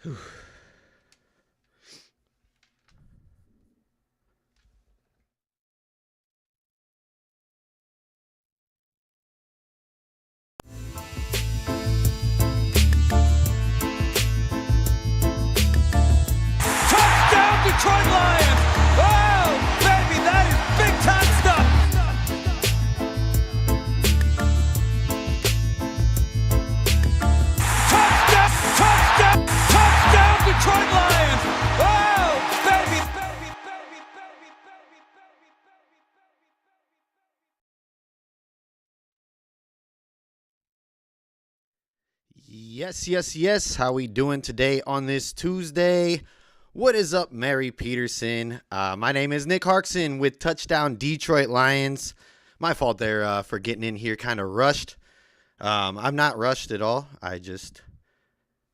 Whew. Touchdown, Detroit Lions! Oh, baby, that is big time stuff! Touchdown, touchdown, touchdown, Detroit Lions! Oh, baby, baby, baby, baby, baby, baby, baby. Yes. How we doing today on this Tuesday? What is up, Mary Peterson? My name is Nick Harkson with Touchdown Detroit Lions. My fault there for getting in here kind of rushed. I'm not rushed at all. I just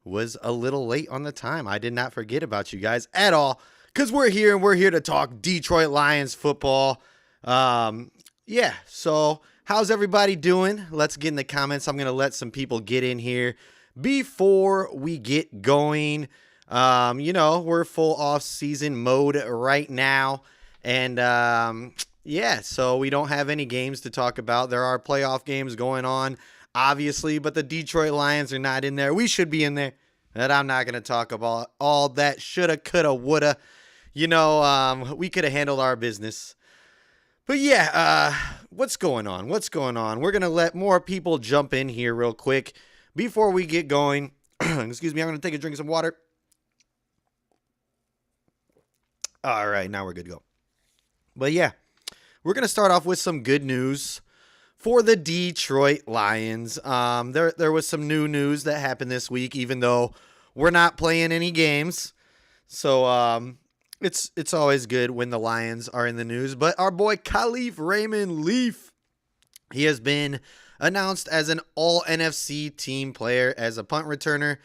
was a little late on the time. I did not forget about you guys at all because we're here and we're here to talk Detroit Lions football. So how's everybody doing? Let's get in the comments. I'm going to let some people get in here before we get going. We're full off-season mode right now. And, so we don't have any games to talk about. There are playoff games going on, obviously, but the Detroit Lions are not in there. We should be in there. And I'm not going to talk about all that shoulda, coulda, woulda. We could have handled our business. But what's going on? We're going to let more people jump in here real quick before we get going. Excuse me, I'm going to take a drink of some water. All right, now we're good to go. But we're going to start off with some good news for the Detroit Lions. There was some new news that happened this week, even though we're not playing any games. So, it's always good when the Lions are in the news. But our boy Khalif Raymond Leaf, he has been announced as an all-NFC team player as a punt returner.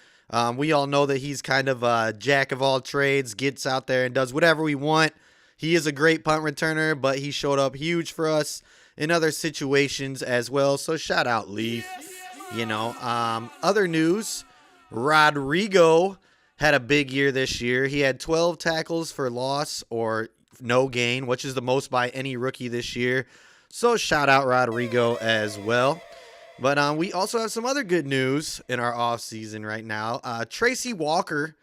We all know that he's kind of a jack of all trades, gets out there and does whatever we want. He is a great punt returner, but he showed up huge for us in other situations as well. So shout out Leaf. Other news, Rodrigo had a big year this year. He had 12 tackles for loss or no gain, which is the most by any rookie this year. So shout out Rodrigo as well. But we also have some other good news in our offseason right now. Tracy Walker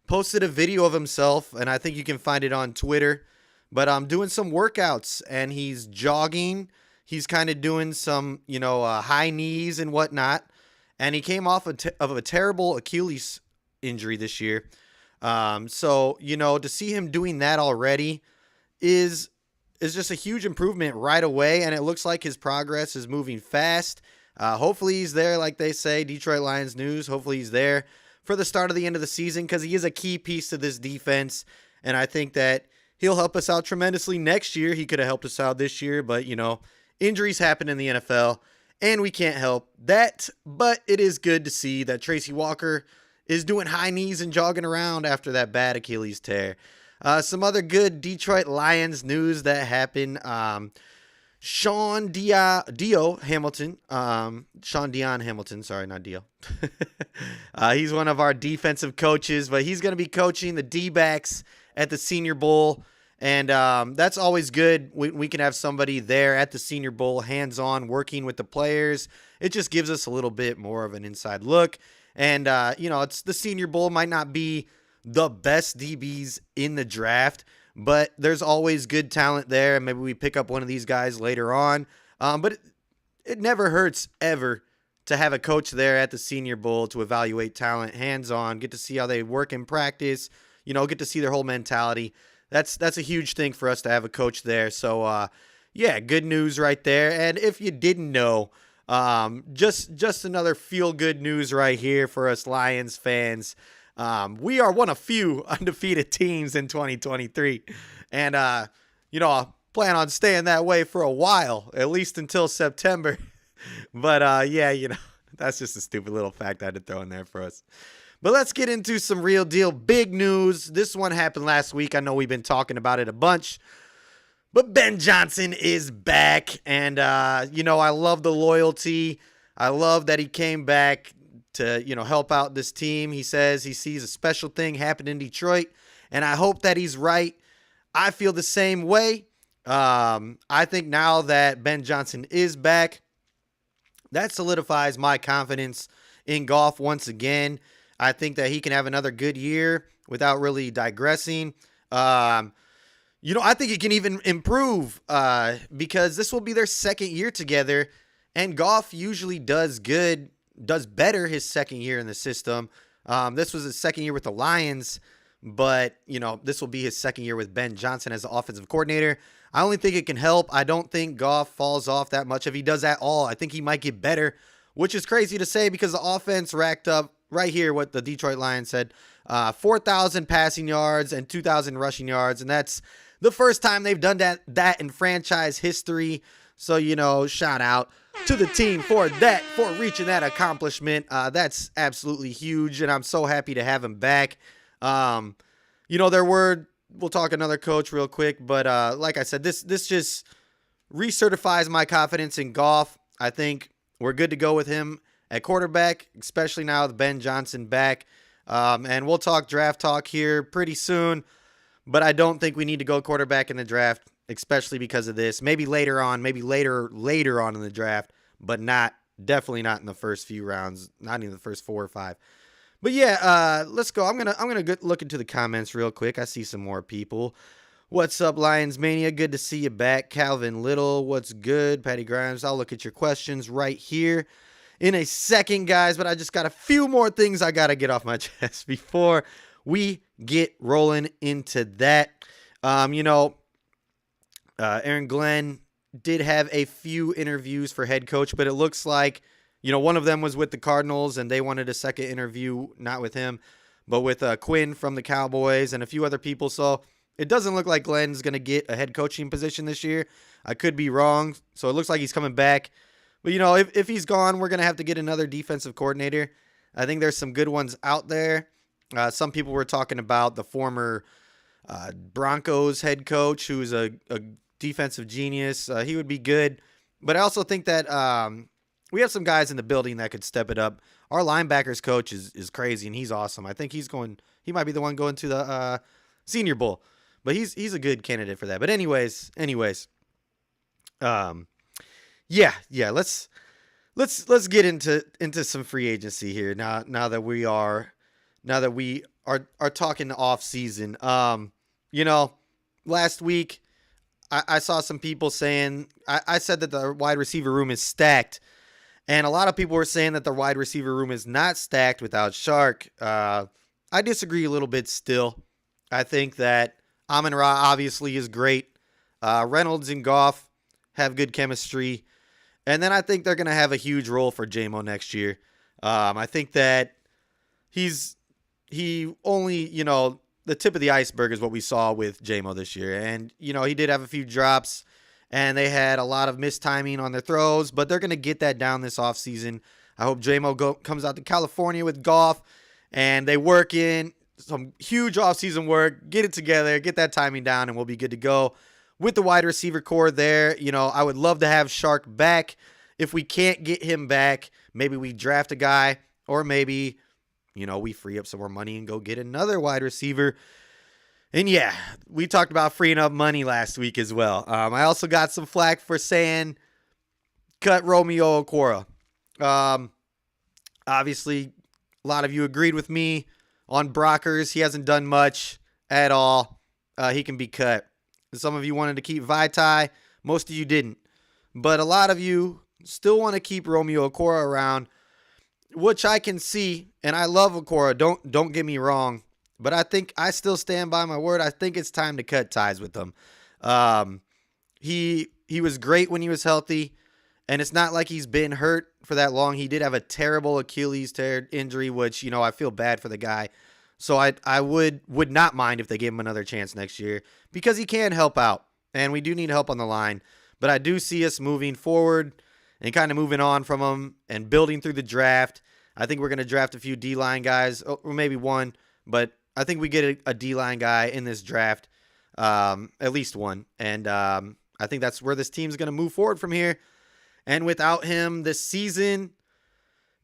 posted a video of himself, and I think you can find it on Twitter. But I'm doing some workouts, and he's jogging. He's kind of doing some, high knees and whatnot. And he came off of a terrible Achilles injury this year. To see him doing that already is just a huge improvement right away, and it looks like his progress is moving fast. Hopefully he's there, like they say, Detroit Lions news. Hopefully he's there for the start of the end of the season because he is a key piece to this defense, and I think that he'll help us out tremendously next year. He could have helped us out this year, but, injuries happen in the NFL, and we can't help that. But it is good to see that Tracy Walker is doing high knees and jogging around after that bad Achilles tear. Some other good Detroit Lions news that happened. Sean Dion Hamilton, sorry, not Dio. He's one of our defensive coaches, but he's going to be coaching the D-backs at the Senior Bowl. And that's always good. We can have somebody there at the Senior Bowl, hands-on, working with the players. It just gives us a little bit more of an inside look. And, it's the Senior Bowl might not be the best DBs in the draft, but there's always good talent there. Maybe we pick up one of these guys later on. But it never hurts ever to have a coach there at the Senior Bowl to evaluate talent hands-on, get to see how they work in practice, get to see their whole mentality. That's a huge thing for us to have a coach there. So, good news right there. And if you didn't know, just another feel-good news right here for us Lions fans. We are one of few undefeated teams in 2023. And, I plan on staying that way for a while, at least until September. But, that's just a stupid little fact I had to throw in there for us. But let's get into some real deal big news. This one happened last week. I know we've been talking about it a bunch. But Ben Johnson is back. And, I love the loyalty. I love that he came back to, help out this team. He says he sees a special thing happen in Detroit, and I hope that he's right. I feel the same way. I think now that Ben Johnson is back, that solidifies my confidence in Goff once again. I think that he can have another good year without really digressing. I think he can even improve because this will be their second year together, and Goff usually does better his second year in the system. This was his second year with the Lions, but, this will be his second year with Ben Johnson as the offensive coordinator. I only think it can help. I don't think Goff falls off that much if he does at all. I think he might get better, which is crazy to say because the offense racked up right here what the Detroit Lions said, 4,000 passing yards and 2,000 rushing yards, and that's the first time they've done that in franchise history. So, shout out to the team for reaching that accomplishment. That's absolutely huge, and I'm so happy to have him back. We'll talk another coach real quick, but like I said, this just recertifies my confidence in Goff. I think we're good to go with him at quarterback, especially now with Ben Johnson back. And we'll talk draft talk here pretty soon, but I don't think we need to go quarterback in the draft, especially because of this. Maybe later on, later on in the draft, but definitely not in the first few rounds, not even the first 4 or 5. But yeah, let's go. I'm gonna look into the comments real quick. I see some more people. What's up, Lions Mania? Good to see you back. Calvin Little, what's good? Patty Grimes, I'll look at your questions right here in a second, guys, but I just got a few more things I got to get off my chest before we get rolling into that. Aaron Glenn did have a few interviews for head coach, but it looks like, one of them was with the Cardinals, and they wanted a second interview, not with him, but with Quinn from the Cowboys and a few other people. So it doesn't look like Glenn's going to get a head coaching position this year. I could be wrong. So it looks like he's coming back. But, if he's gone, we're going to have to get another defensive coordinator. I think there's some good ones out there. Some people were talking about the former Broncos head coach, who's a defensive genius. He would be good. But I also think that we have some guys in the building that could step it up. Our linebackers coach is crazy, and he's awesome. I think he might be the one going to the Senior Bowl. But he's a good candidate for that. But anyways. Yeah, let's get into some free agency here now that we are talking off season. Last week I saw some people saying I said that the wide receiver room is stacked, and a lot of people were saying that the wide receiver room is not stacked without Shark. I disagree a little bit still. I think that Amon-Ra obviously is great. Reynolds and Goff have good chemistry. And then I think they're going to have a huge role for J-Mo next year. I think that he only, the tip of the iceberg is what we saw with J-Mo this year. And, he did have a few drops, and they had a lot of mistiming on their throws, but they're going to get that down this offseason. I hope J-Mo comes out to California with Goff, and they work in some huge offseason work, get it together, get that timing down, and we'll be good to go. With the wide receiver core there, I would love to have Shark back. If we can't get him back, maybe we draft a guy, or maybe, we free up some more money and go get another wide receiver. And yeah, we talked about freeing up money last week as well. I also got some flack for saying cut Romeo Okwara. Obviously, a lot of you agreed with me on Brockers. He hasn't done much at all. He can be cut. Some of you wanted to keep Vaitai. Most of you didn't. But a lot of you still want to keep Romeo Okwara around, which I can see. And I love Okwara. Don't get me wrong. But I think I still stand by my word. I think it's time to cut ties with him. He was great when he was healthy. And it's not like he's been hurt for that long. He did have a terrible Achilles tear injury, which, I feel bad for the guy. So I would not mind if they gave him another chance next year because he can help out, and we do need help on the line. But I do see us moving forward and kind of moving on from him and building through the draft. I think we're going to draft a few D-line guys, or maybe one, but I think we get a D-line guy in this draft, at least one. And I think that's where this team's going to move forward from here. And without him this season,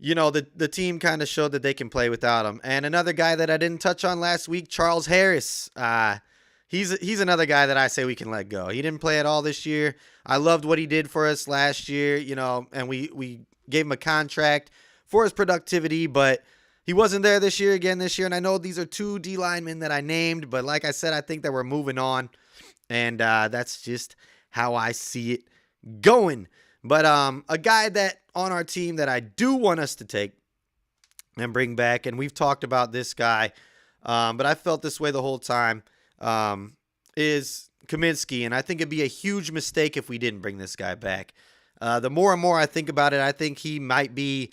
the team kind of showed that they can play without him. And another guy that I didn't touch on last week, Charles Harris. He's another guy that I say we can let go. He didn't play at all this year. I loved what he did for us last year, and we gave him a contract for his productivity, but he wasn't there this year. And I know these are two D linemen that I named, but like I said, I think that we're moving on, and that's just how I see it going. But a guy that on our team that I do want us to take and bring back, and we've talked about this guy, but I felt this way the whole time, is Kaminsky, and I think it'd be a huge mistake if we didn't bring this guy back. The more and more I think about it, I think he might be,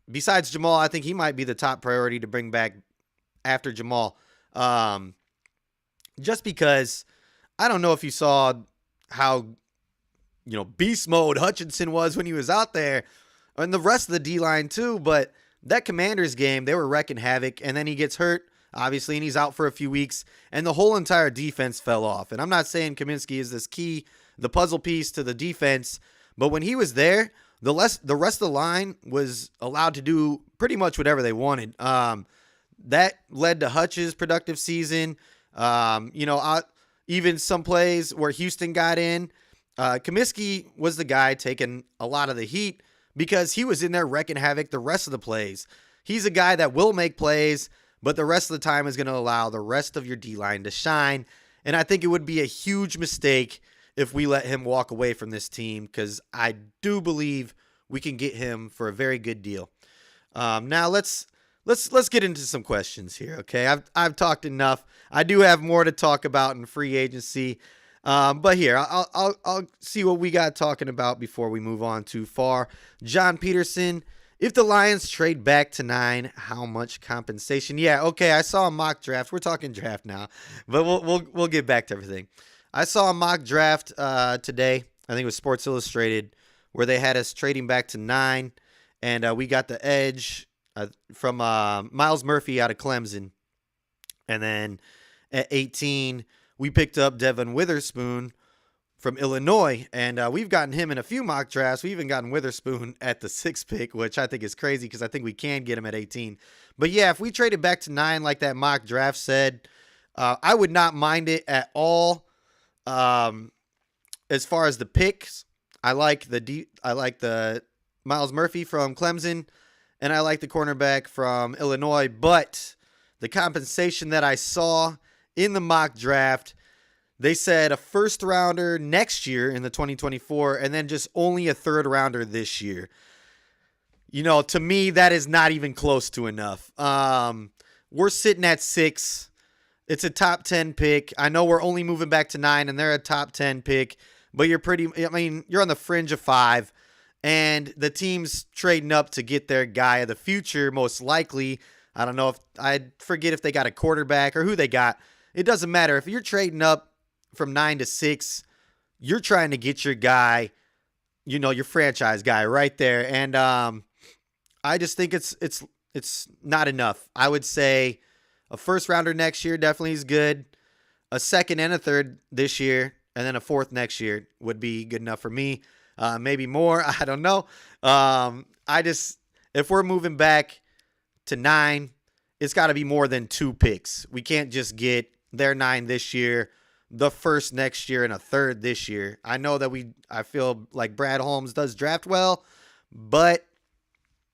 besides Jamal, I think he might be the top priority to bring back after Jamal. Just because I don't know if you saw how, beast mode Hutchinson was when he was out there, and the rest of the D-line too, but that Commanders game, they were wrecking havoc, and then he gets hurt, obviously, and he's out for a few weeks, and the whole entire defense fell off. And I'm not saying Kaminsky is the puzzle piece to the defense, but when he was there, the rest of the line was allowed to do pretty much whatever they wanted. That led to Hutch's productive season. Even some plays where Houston got in, Kaminsky was the guy taking a lot of the heat because he was in there wrecking havoc the rest of the plays. He's a guy that will make plays, but the rest of the time is going to allow the rest of your D-line to shine. And I think it would be a huge mistake if we let him walk away from this team, because I do believe we can get him for a very good deal. Now let's get into some questions here, okay? I've talked enough. I do have more to talk about in free agency, but here I'll see what we got talking about before we move on too far. John Peterson, if the Lions trade back to 9, how much compensation? Yeah, okay. I saw a mock draft. We're talking draft now, but we'll get back to everything. I saw a mock draft today. I think it was Sports Illustrated, where they had us trading back to 9, and we got the edge from Miles Murphy out of Clemson. And then at 18, we picked up Devin Witherspoon from Illinois, and we've gotten him in a few mock drafts. We even gotten Witherspoon at the 6th pick, which I think is crazy because I think we can get him at 18. But yeah, if we traded back to 9 like that mock draft said, I would not mind it at all. As far as the picks, I like the Miles Murphy from Clemson, and I like the cornerback from Illinois, but the compensation that I saw in the mock draft, they said a first rounder next year in the 2024, and then just only a third rounder this year. To me, that is not even close to enough. We're sitting at 6. It's a top 10 pick. I know we're only moving back to 9, and they're a top 10 pick, but you're on the fringe of 5, and the team's trading up to get their guy of the future, most likely. I don't know I forget if they got a quarterback or who they got. It doesn't matter. If you're trading up from 9 to 6, you're trying to get your guy, your franchise guy right there. And I just think it's not enough. I would say a first rounder next year definitely is good. A second and a third this year, and then a fourth next year would be good enough for me. Maybe more. I don't know. If we're moving back to 9, it's got to be more than 2 picks. We can't just get their 9 this year, the first next year, and a third this year. I know that I feel like Brad Holmes does draft well, but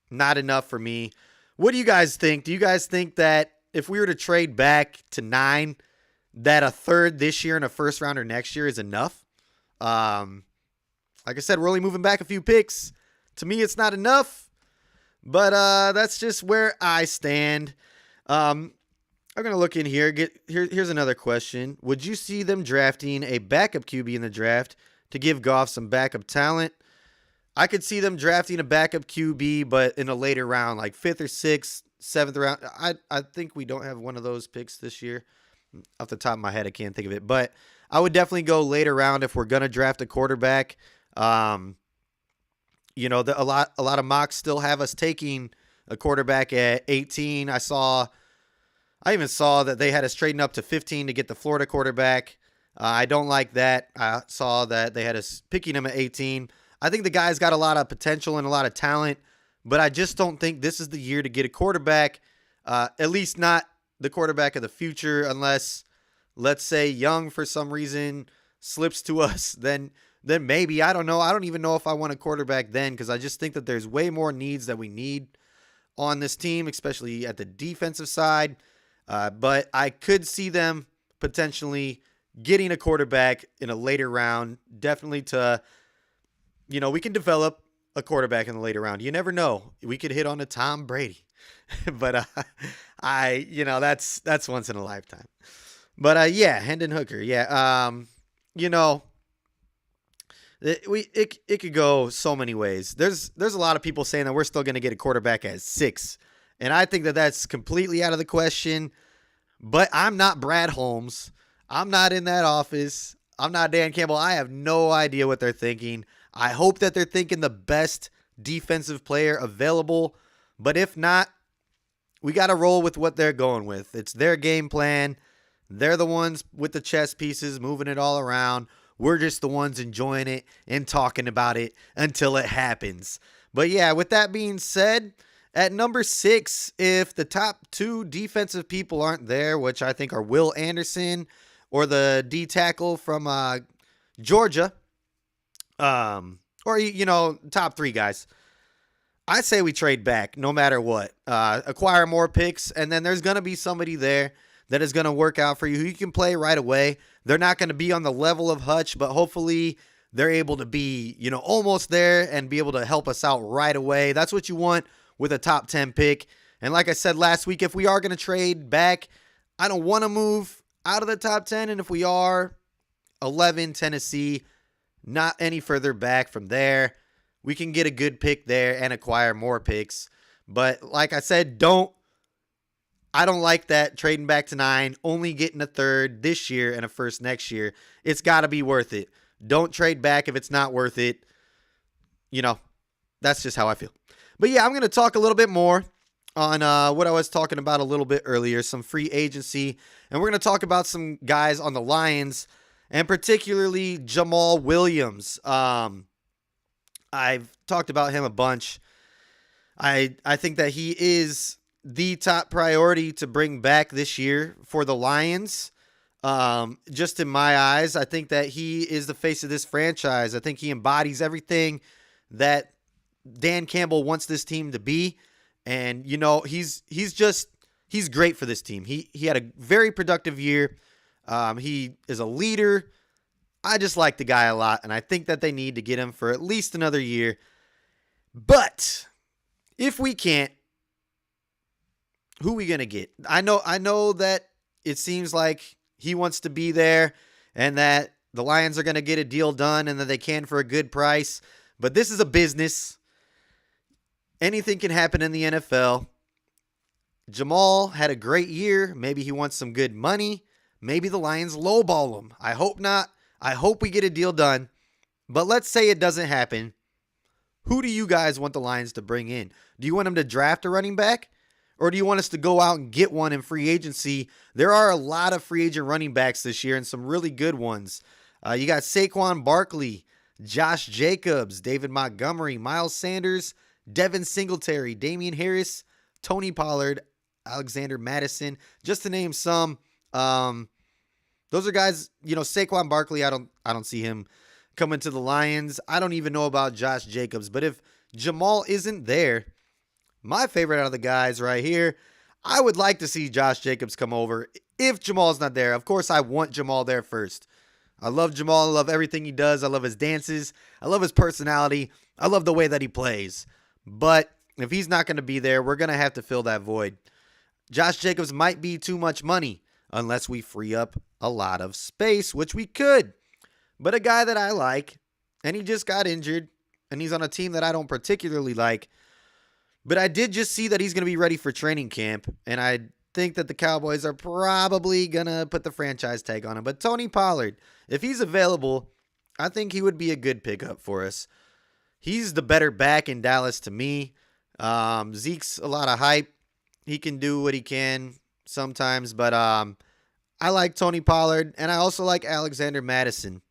not enough for me. What do you guys think? Do you guys think that if we were to trade back to 9, that a third this year and a first rounder next year is enough? Like I said, we're only moving back a few picks. To me, it's not enough, but that's just where I stand. I'm going to look in here. Here's another question. Would you see them drafting a backup QB in the draft to give Goff some backup talent? I could see them drafting a backup QB, but in a later round, like 5th or 6th, 7th round. I think we don't have one of those picks this year. Off the top of my head, I can't think of it. But I would definitely go later round if we're going to draft a quarterback. A lot of mocks still have us taking a quarterback at 18. I even saw that they had us trading up to 15 to get the Florida quarterback. I don't like that. I saw that they had us picking him at 18. I think the guy's got a lot of potential and a lot of talent, but I just don't think this is the year to get a quarterback, at least not the quarterback of the future, unless, let's say, Young for some reason slips to us, then maybe. I don't know. I don't even know if I want a quarterback then, because I just think that there's way more needs that we need on this team, especially at the defensive side. But I could see them potentially getting a quarterback in a later round, definitely to, we can develop a quarterback in the later round. You never know. We could hit on a Tom Brady. But that's once in a lifetime. But yeah, Hendon Hooker. Yeah. It could go so many ways. There's a lot of people saying that we're still going to get a quarterback at 6. And I think that that's completely out of the question. But I'm not Brad Holmes. I'm not in that office. I'm not Dan Campbell. I have no idea what they're thinking. I hope that they're thinking the best defensive player available. But if not, we got to roll with what they're going with. It's their game plan. They're the ones with the chess pieces, moving it all around. We're just the ones enjoying it and talking about it until it happens. But yeah, with that being said, at number 6, if the top 2 defensive people aren't there, which I think are Will Anderson or the D tackle from Georgia, or, top 3 guys, I say we trade back no matter what. Acquire more picks, and then there's going to be somebody there that is going to work out for you who you can play right away. They're not going to be on the level of Hutch, but hopefully they're able to be, almost there and be able to help us out right away. That's what you want with a top 10 pick. And like I said last week, if we are going to trade back, I don't want to move out of the top 10. And if we are, 11, Tennessee, not any further back from there. We can get a good pick there and acquire more picks. But like I said, I don't like that trading back to 9, only getting a 3rd this year and a 1st next year. It's got to be worth it. Don't trade back if it's not worth it. That's just how I feel. But yeah, I'm going to talk a little bit more on what I was talking about a little bit earlier, some free agency. And we're going to talk about some guys on the Lions, and particularly Jamal Williams. I've talked about him a bunch. I think that he is the top priority to bring back this year for the Lions. Just in my eyes, I think that he is the face of this franchise. I think he embodies everything that Dan Campbell wants this team to be. And, he's great for this team. He had a very productive year. He is a leader. I just like the guy a lot, and I think that they need to get him for at least another year. But if we can't, who are we going to get? I know that it seems like he wants to be there and that the Lions are going to get a deal done and that they can for a good price. But this is a business. Anything can happen in the NFL. Jamal had a great year. Maybe he wants some good money. Maybe the Lions lowball him. I hope not. I hope we get a deal done. But let's say it doesn't happen. Who do you guys want the Lions to bring in? Do you want them to draft a running back? Or do you want us to go out and get one in free agency? There are a lot of free agent running backs this year and some really good ones. You got Saquon Barkley, Josh Jacobs, David Montgomery, Miles Sanders, Devin Singletary, Damian Harris, Tony Pollard, Alexander Madison, just to name some. Those are guys, Saquon Barkley, I don't see him coming to the Lions. I don't even know about Josh Jacobs, but if Jamal isn't there, my favorite out of the guys right here, I would like to see Josh Jacobs come over. If Jamal's not there, of course I want Jamal there first. I love Jamal. I love everything he does. I love his dances. I love his personality. I love the way that he plays. But if he's not going to be there, we're going to have to fill that void. Josh Jacobs might be too much money unless we free up a lot of space, which we could. But a guy that I like, and he just got injured, and he's on a team that I don't particularly like, but I did just see that he's going to be ready for training camp, and I think that the Cowboys are probably going to put the franchise tag on him. But Tony Pollard, if he's available, I think he would be a good pickup for us. He's the better back in Dallas to me. Zeke's a lot of hype. He can do what he can sometimes, but I like Tony Pollard, and I also like Alexander Madison.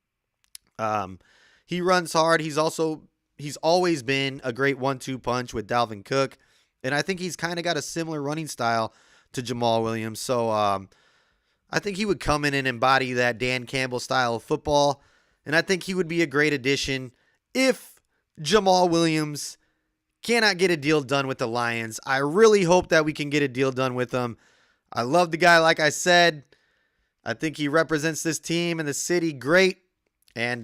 He runs hard. He's also he's always been a great 1-2 punch with Dalvin Cook, and I think he's kind of got a similar running style to Jamal Williams. So I think he would come in and embody that Dan Campbell style of football, and I think he would be a great addition if Jamal Williams cannot get a deal done with the Lions. I really hope that we can get a deal done with him. I love the guy, like I said. I think he represents this team and the city great. And,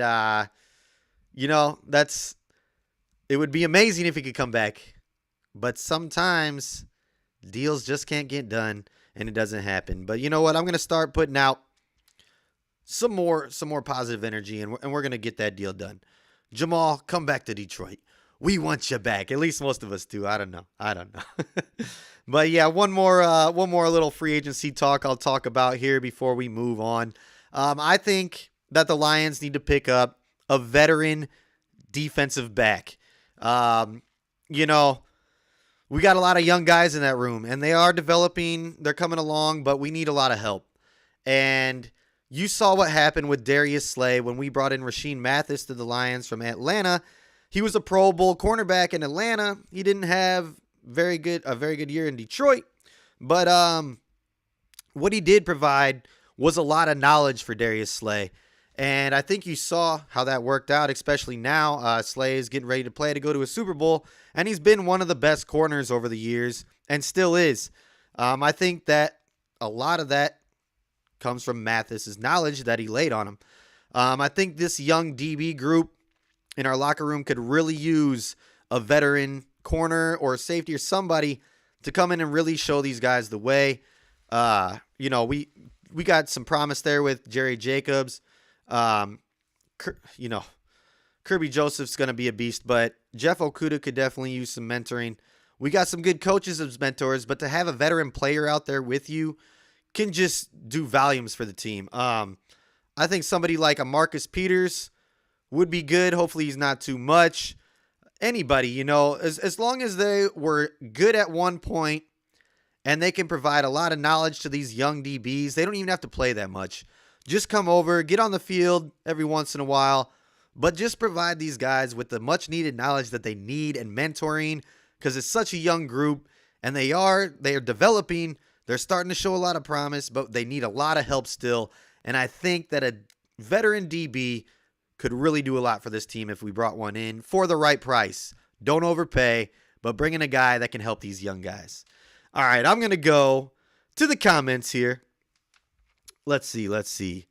it would be amazing if he could come back. But sometimes deals just can't get done and it doesn't happen. But you know what? I'm going to start putting out some more positive energy, and we're going to get that deal done. Jamal, come back to Detroit. We want you back. At least most of us do. I don't know. But yeah, one more little free agency talk I'll talk about here before we move on. I think that the Lions need to pick up a veteran defensive back. We got a lot of young guys in that room, and they are developing. They're coming along, but we need a lot of help. And you saw what happened with Darius Slay when we brought in Rashean Mathis to the Lions from Atlanta. He was a Pro Bowl cornerback in Atlanta. He didn't have a very good year in Detroit, but what he did provide was a lot of knowledge for Darius Slay. And I think you saw how that worked out, especially now. Slay is getting ready to play to go to a Super Bowl, and he's been one of the best corners over the years and still is. I think that a lot of that comes from Mathis's knowledge that he laid on him. I think this young DB group in our locker room could really use a veteran corner or safety or somebody to come in and really show these guys the way. We got some promise there with Jerry Jacobs. Kirby Joseph's going to be a beast, but Jeff Okudah could definitely use some mentoring. We got some good coaches as mentors, but to have a veteran player out there with you can just do volumes for the team. I think somebody like a Marcus Peters would be good. Hopefully he's not too much. Anybody, as long as they were good at one point and they can provide a lot of knowledge to these young DBs, they don't even have to play that much. Just come over, get on the field every once in a while, but just provide these guys with the much needed knowledge that they need and mentoring, because it's such a young group and they are developing. They're starting to show a lot of promise, but they need a lot of help still. And I think that a veteran DB could really do a lot for this team if we brought one in for the right price. Don't overpay, but bring in a guy that can help these young guys. All right, I'm going to go to the comments here. Let's see.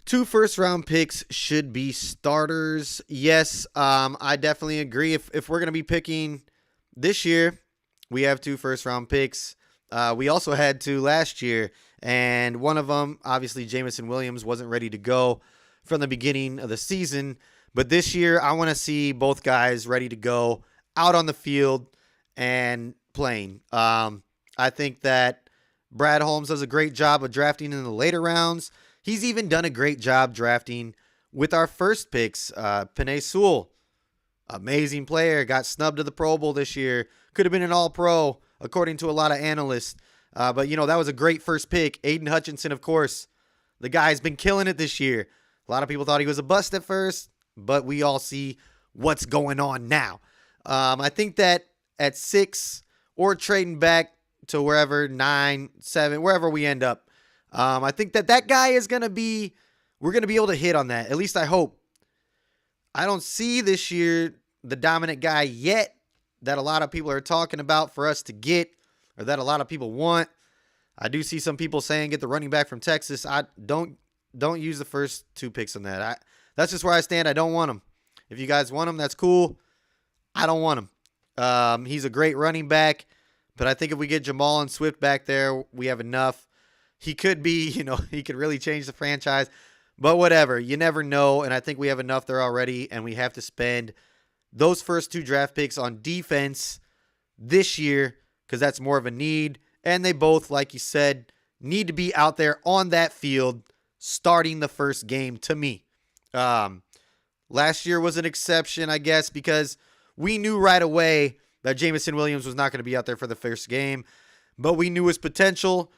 2 first-round picks should be starters. Yes, I definitely agree. If we're going to be picking this year, we have 2 first-round picks. We also had 2 last year, and one of them, obviously, Jameson Williams wasn't ready to go from the beginning of the season. But this year, I want to see both guys ready to go out on the field and playing. I think that Brad Holmes does a great job of drafting in the later rounds. He's even done a great job drafting with our first picks. Penei Sewell, amazing player, got snubbed to the Pro Bowl this year. Could have been an All-Pro, according to a lot of analysts. But that was a great first pick. Aiden Hutchinson, of course. The guy's been killing it this year. A lot of people thought he was a bust at first, but we all see what's going on now. I think that at 6 or trading back to wherever, 9, 7, wherever we end up, I think that guy is going to be, we're going to be able to hit on that. At least I hope. I don't see this year the dominant guy yet that a lot of people are talking about for us to get, or that a lot of people want. I do see some people saying get the running back from Texas. I don't use the first 2 picks on that. That's just where I stand. I don't want him. If you guys want him, that's cool. I don't want him. He's a great running back, but I think if we get Jamal and Swift back there, we have enough. He could be, he could really change the franchise, but whatever. You never know, and I think we have enough there already, and we have to spend those first 2 draft picks on defense this year because that's more of a need, and they both, like you said, need to be out there on that field starting the first game to me. Last year was an exception, I guess, because we knew right away that Jameson Williams was not going to be out there for the first game, but we knew his potential.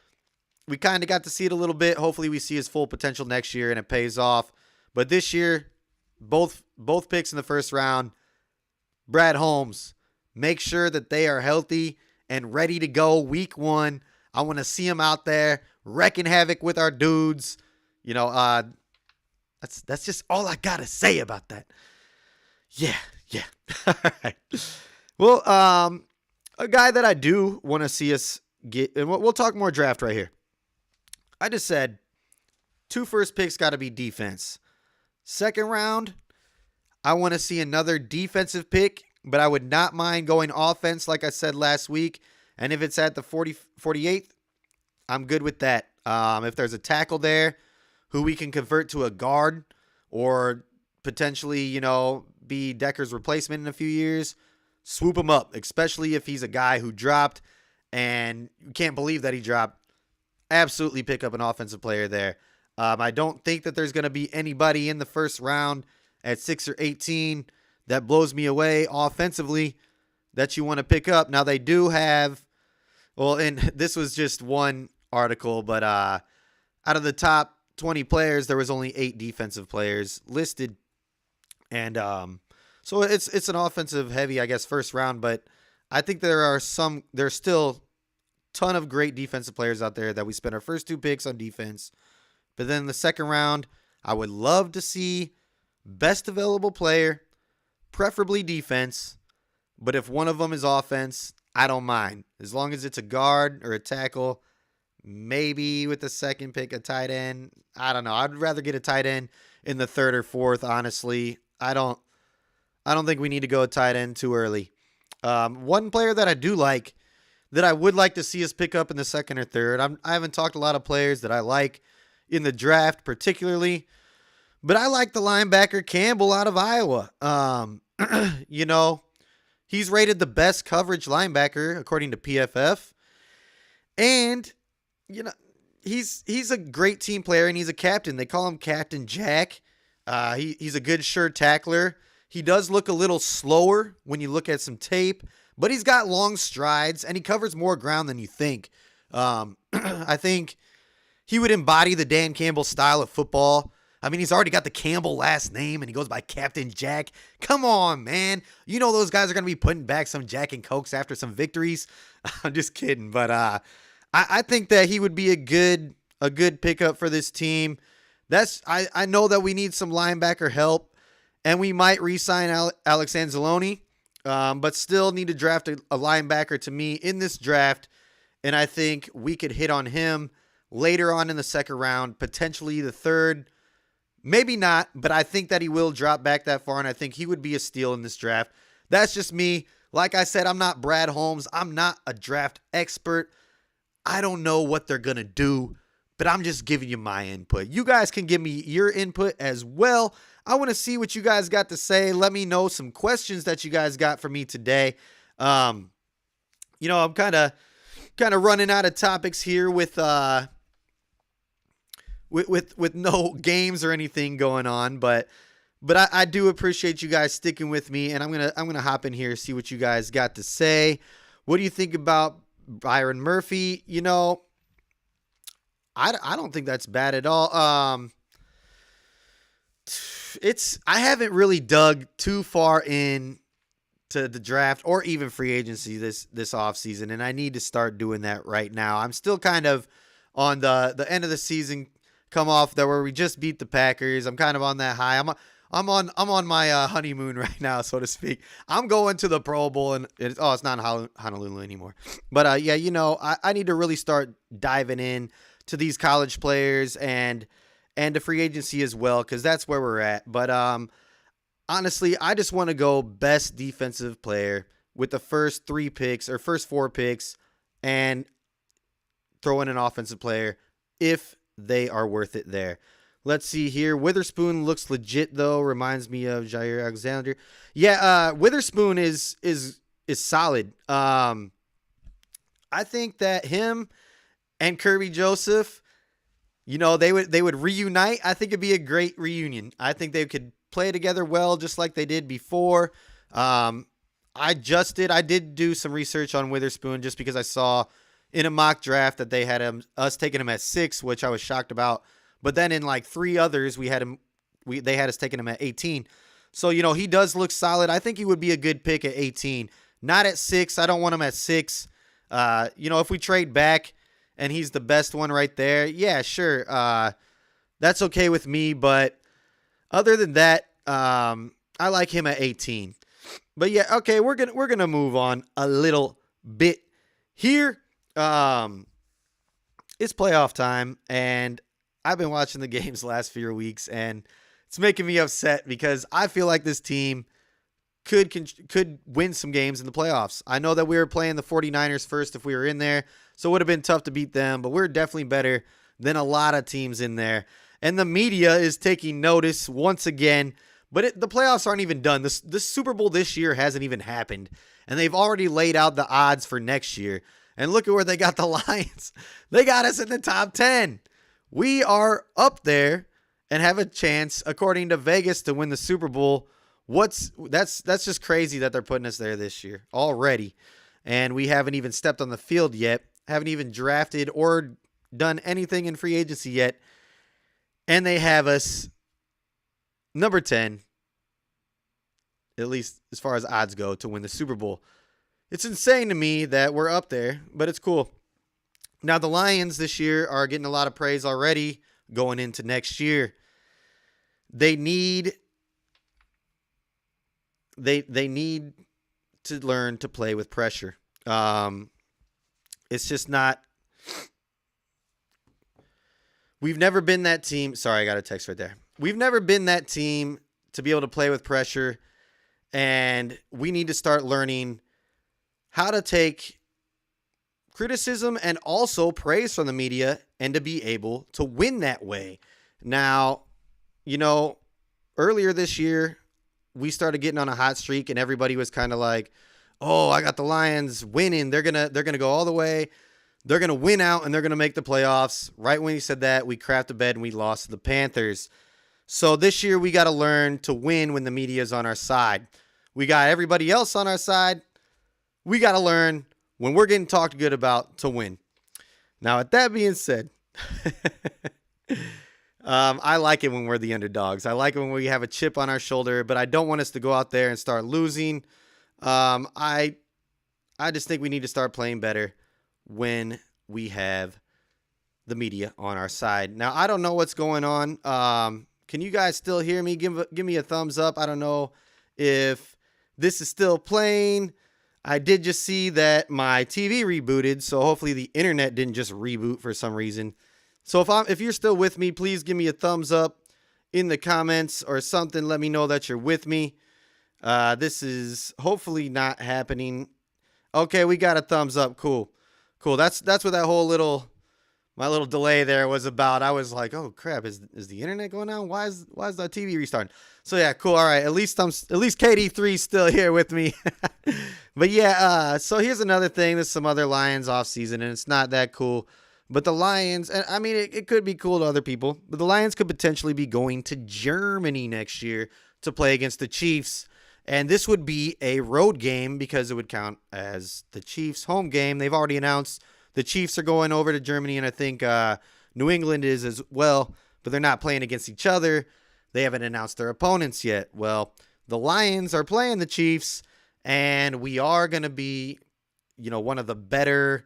We kind of got to see it a little bit. Hopefully we see his full potential next year and it pays off. But this year, both picks in the first round, Brad Holmes, make sure that they are healthy and ready to go week 1. I want to see them out there wrecking havoc with our dudes. That's just all I got to say about that. Yeah. All right. Well, a guy that I do want to see us get, and we'll talk more draft right here. I just said 2 first picks got to be defense. Second round, I want to see another defensive pick, but I would not mind going offense like I said last week. And if it's at the 48th, I'm good with that. If there's a tackle there who we can convert to a guard or potentially, be Decker's replacement in a few years, swoop him up, especially if he's a guy who dropped and you can't believe that he dropped. Absolutely pick up an offensive player there. I don't think that there's going to be anybody in the first round at 6 or 18 that blows me away offensively that you want to pick up. Now they do have, and this was just one article, but out of the top 20 players, there was only 8 defensive players listed. And so it's an offensive heavy, I guess, first round, but I think there's still ton of great defensive players out there that we spent our first 2 picks on defense. But then in the second round, I would love to see best available player, preferably defense. But if one of them is offense, I don't mind. As long as it's a guard or a tackle, maybe with the second pick, a tight end. I don't know. I'd rather get a tight end in the 3rd or 4th, honestly. I don't think we need to go a tight end too early. One player that I do like, that I would like to see us pick up in the 2nd or 3rd. I haven't talked a lot of players that I like in the draft particularly, but I like the linebacker Campbell out of Iowa. He's rated the best coverage linebacker according to PFF, and he's a great team player and he's a captain. They call him Captain Jack. He's a good sure tackler. He does look a little slower when you look at some tape, but he's got long strides and he covers more ground than you think. I think he would embody the Dan Campbell style of football. I mean, he's already got the Campbell last name and he goes by Captain Jack. Come on, man. Those guys are going to be putting back some Jack and Cokes after some victories. I'm just kidding. But I think that he would be a good pickup for this team. I know that we need some linebacker help and we might re-sign Alex Anzalone, but still need to draft a linebacker to me in this draft. And I think we could hit on him later on in the 2nd round, potentially the 3rd. Maybe not, but I think that he will drop back that far, and I think he would be a steal in this draft. That's just me. Like I said, I'm not Brad Holmes. I'm not a draft expert. I don't know what they're going to do, but I'm just giving you my input. You guys can give me your input as well. I want to see what you guys got to say. Let me know some questions that you guys got for me today. I'm kind of running out of topics here with no games or anything going on, but I do appreciate you guys sticking with me, and I'm gonna hop in here, see what you guys got to say. What do you think about Byron Murphy? I don't think that's bad at all. I haven't really dug too far in to the draft or even free agency this offseason, and I need to start doing that right now. I'm still kind of on the end of the season, come off there where we just beat the Packers. I'm kind of on that high. I'm on my honeymoon right now, so to speak. I'm going to the Pro Bowl, and it's not Honolulu anymore. But I need to really start diving in to these college players and to free agency as well, because that's where we're at. But honestly, I just want to go best defensive player with the first 3 picks or first 4 picks, and throw in an offensive player if they are worth it there. Let's see here. Witherspoon looks legit though. Reminds me of Jair Alexander. Yeah, Witherspoon is solid. I think that him and Kirby Joseph, they would reunite. I think it'd be a great reunion. I think they could play together well, just like they did before. I did do some research on Witherspoon just because I saw in a mock draft that they had us taking him at 6, which I was shocked about. But then in like 3 others, they had us taking him at 18. So, he does look solid. I think he would be a good pick at 18. Not at 6. I don't want him at 6. If we trade back and he's the best one right there, yeah, sure. That's okay with me. But other than that, I like him at 18. But yeah, okay, we're gonna move on a little bit here. It's playoff time, and I've been watching the games the last few weeks, and it's making me upset because I feel like this team could win some games in the playoffs. I know that we were playing the 49ers first if we were in there, so it would have been tough to beat them, but we're definitely better than a lot of teams in there. And the media is taking notice once again, but the playoffs aren't even done. The Super Bowl this year hasn't even happened, and they've already laid out the odds for next year. And look at where they got the Lions. They got us in the top 10. We are up there and have a chance, according to Vegas, to win the Super Bowl. That's just crazy that they're putting us there this year already. And we haven't even stepped on the field yet. Haven't even drafted or done anything in free agency yet. And they have us number 10, at least as far as odds go, to win the Super Bowl. It's insane to me that we're up there, but it's cool. Now, the Lions this year are getting a lot of praise already going into next year. They need to learn to play with pressure. It's just not. We've never been that team. Sorry, I got a text right there. We've never been that team to be able to play with pressure, and we need to start learning how to take criticism and also praise from the media and to be able to win that way. Now, earlier this year, we started getting on a hot streak and everybody was kind of like, oh, I got the Lions winning. They're going to go all the way. They're going to win out and they're going to make the playoffs. Right when he said that, we crapped the bed and we lost to the Panthers. So this year we got to learn to win when the media is on our side. We got everybody else on our side. We got to learn when we're getting talked good about to win. Now, with that being said, I like it when we're the underdogs. I like it when we have a chip on our shoulder, but I don't want us to go out there and start losing. I just think we need to start playing better when we have the media on our side. Now, I don't know what's going on. Can you guys still hear me? Give me a thumbs up. I don't know if this is still playing. I did just see that my TV rebooted, so hopefully the internet didn't just reboot for some reason. So if you're still with me, please give me a thumbs up in the comments or something. Let me know that you're with me. This is hopefully not happening. Okay, we got a thumbs up. Cool. That's what that whole my little delay there was about. I was like, oh crap, is the internet going down? Why is the TV restarting? So yeah, cool. All right, at least KD3's still here with me. But yeah, so here's another thing. There's some other Lions offseason, and it's not that cool. But the Lions, and I mean, it could be cool to other people, but the Lions could potentially be going to Germany next year to play against the Chiefs. And this would be a road game because it would count as the Chiefs' home game. They've already announced the Chiefs are going over to Germany, and I think New England is as well, but they're not playing against each other. They haven't announced their opponents yet. Well, the Lions are playing the Chiefs, and we are going to be, one of the better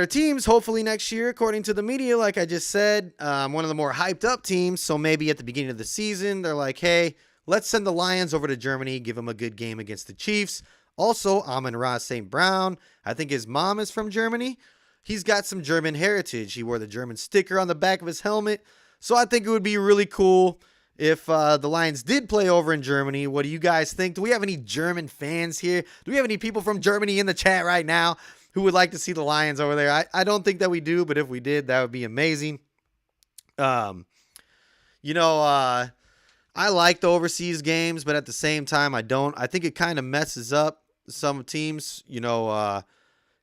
teams, hopefully next year, according to the media, like I just said. One of the more hyped up teams, so maybe at the beginning of the season, they're like, hey, let's send the Lions over to Germany, give them a good game against the Chiefs. Also, Amon-Ra St. Brown, I think his mom is from Germany. He's got some German heritage. He wore the German sticker on the back of his helmet. So I think it would be really cool if the Lions did play over in Germany. What do you guys think? Do we have any German fans here? Do we have any people from Germany in the chat right now who would like to see the Lions over there? I don't think that we do, but if we did, that would be amazing. I like the overseas games, but at the same time, I don't. I think it kind of messes up some teams,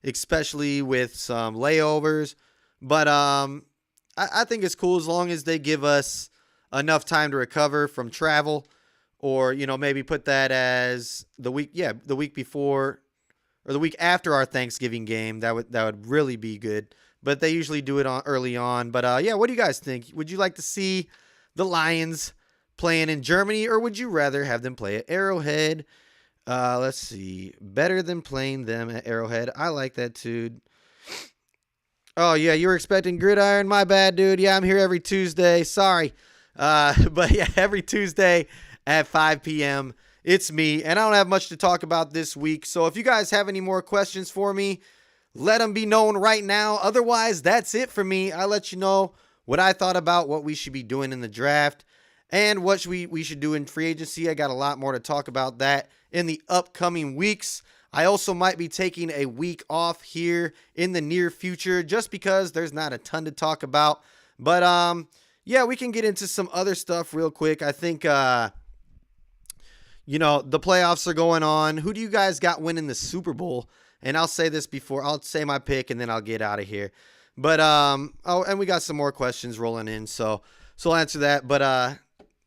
especially with some layovers. But I think it's cool as long as they give us enough time to recover from travel, or, maybe put that as the week before or the week after our Thanksgiving game. That would really be good. But they usually do it early on. But what do you guys think? Would you like to see the Lions playing in Germany, or would you rather have them play at Arrowhead? Let's see. Better than playing them at Arrowhead. I like that, too. Oh, yeah, you were expecting Gridiron? My bad, dude. Yeah, I'm here every Tuesday. Sorry. But yeah, every Tuesday at 5 p.m., it's me. And I don't have much to talk about this week. So if you guys have any more questions for me, let them be known right now. Otherwise, that's it for me. I'll let you know what I thought about what we should be doing in the draft and what we should do in free agency. I got a lot more to talk about that in the upcoming weeks. I also might be taking a week off here in the near future just because there's not a ton to talk about. But yeah, we can get into some other stuff real quick. I think the playoffs are going on. Who do you guys got winning the Super Bowl? And I'll say this before I'll say my pick and then I'll get out of here. But and we got some more questions rolling in, so I'll answer that. But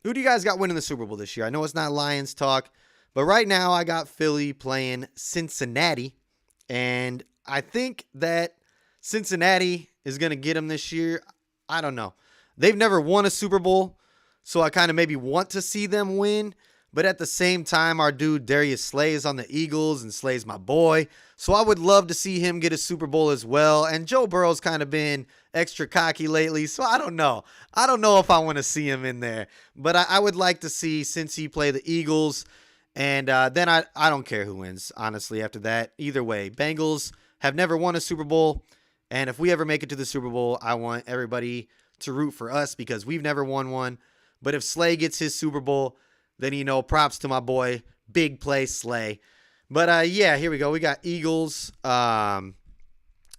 who do you guys got winning the Super Bowl this year? I know it's not Lions talk, but right now I got Philly playing Cincinnati, and I think that Cincinnati is going to get them this year. I don't know. They've never won a Super Bowl, so I kind of maybe want to see them win. But at the same time, our dude Darius Slay is on the Eagles, and Slay's my boy. So I would love to see him get a Super Bowl as well. And Joe Burrow's kind of been extra cocky lately, so I don't know. I don't know if I want to see him in there. But I would like to see Cincy play the Eagles. And then I don't care who wins, honestly, after that. Either way, Bengals have never won a Super Bowl. And if we ever make it to the Super Bowl, I want everybody to root for us because we've never won one. But if Slay gets his Super Bowl, then, props to my boy, big play Slay. But, yeah, here we go. We got Eagles. Have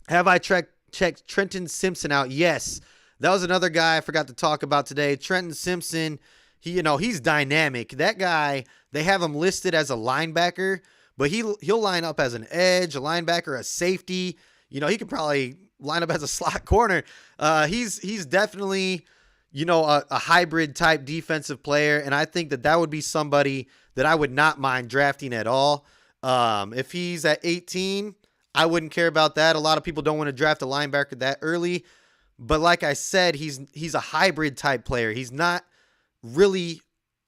I checked Trenton Simpson out? Yes. That was another guy I forgot to talk about today. Trenton Simpson, he's dynamic. That guy, they have him listed as a linebacker, but he'll line up as an edge, a linebacker, a safety. He could probably line up as a slot corner. He's definitely a hybrid type defensive player. And I think that would be somebody that I would not mind drafting at all. If he's at 18, I wouldn't care about that. A lot of people don't want to draft a linebacker that early, but like I said, he's a hybrid type player. He's not really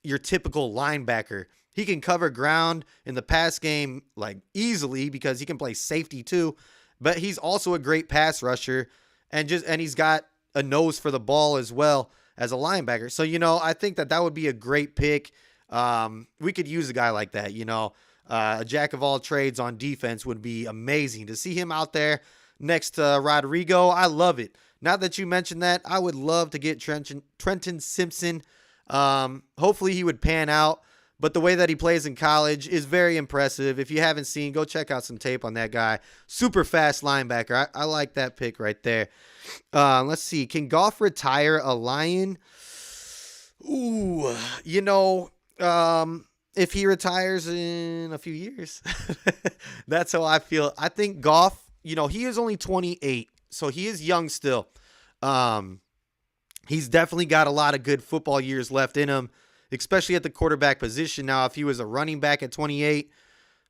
your typical linebacker. He can cover ground in the pass game like easily because he can play safety too, but he's also a great pass rusher and he's got a nose for the ball as well as a linebacker. So, I think that would be a great pick. We could use a guy like that, a jack of all trades on defense would be amazing to see him out there next to Rodrigo. I love it. Now that you mentioned that, I would love to get Trenton Simpson. Hopefully he would pan out, but the way that he plays in college is very impressive. If you haven't seen, go check out some tape on that guy. Super fast linebacker. I like that pick right there. Let's see. Can Goff retire a Lion? Ooh, if he retires in a few years, that's how I feel. I think Goff, he is only 28, so he is young still. He's definitely got a lot of good football years left in him, especially at the quarterback position. Now, if he was a running back at 28,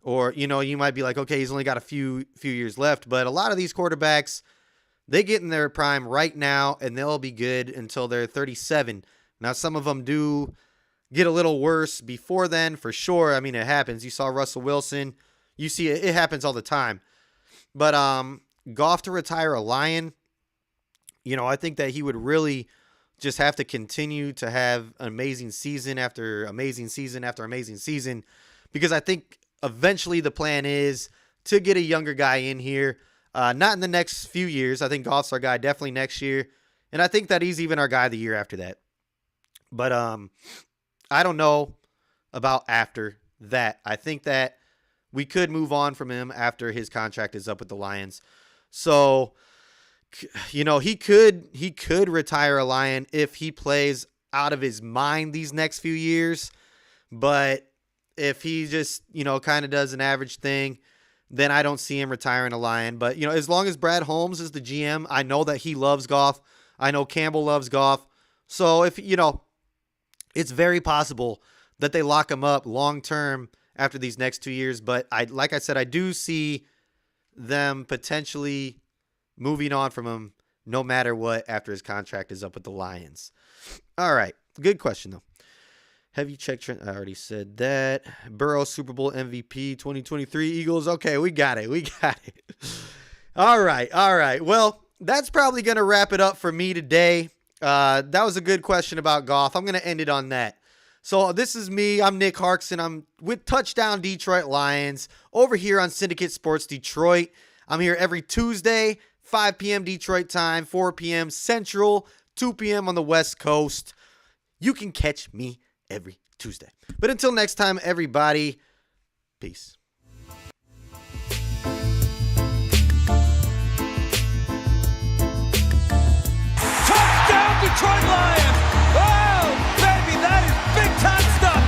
or, you might be like, okay, he's only got a few years left. But a lot of these quarterbacks, they get in their prime right now, and they'll be good until they're 37. Now, some of them do get a little worse before then, for sure. I mean, it happens. You saw Russell Wilson. You see it happens all the time. But Goff to retire a Lion, I think that he would really just have to continue to have an amazing season after amazing season after amazing season, because I think eventually the plan is to get a younger guy in here. Not in the next few years. I think Goff's our guy definitely next year. And I think that he's even our guy the year after that. But I don't know about after that. I think that we could move on from him after his contract is up with the Lions. So, he could retire a Lion if he plays out of his mind these next few years. But if he just, kind of does an average thing, then I don't see him retiring a Lion. But, as long as Brad Holmes is the GM, I know that he loves Goff. I know Campbell loves Goff. So if, it's very possible that they lock him up long-term after these next 2 years. But like I said, I do see them potentially moving on from him no matter what after his contract is up with the Lions. All right. Good question, though. Have you checked Trent? I already said that. Burrow, Super Bowl MVP, 2023 Eagles. Okay, we got it. All right. Well, that's probably going to wrap it up for me today. That was a good question about golf. I'm going to end it on that. So this is me. I'm Nick Harkson. I'm with Touchdown Detroit Lions over here on Syndicate Sports Detroit. I'm here every Tuesday, 5 p.m. Detroit time, 4 p.m. Central, 2 p.m. on the West Coast. You can catch me every Tuesday. But until next time, everybody, peace. Touchdown, Detroit Lions! Oh, baby, that is big time stuff!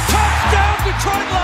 Touchdown, Detroit Lions!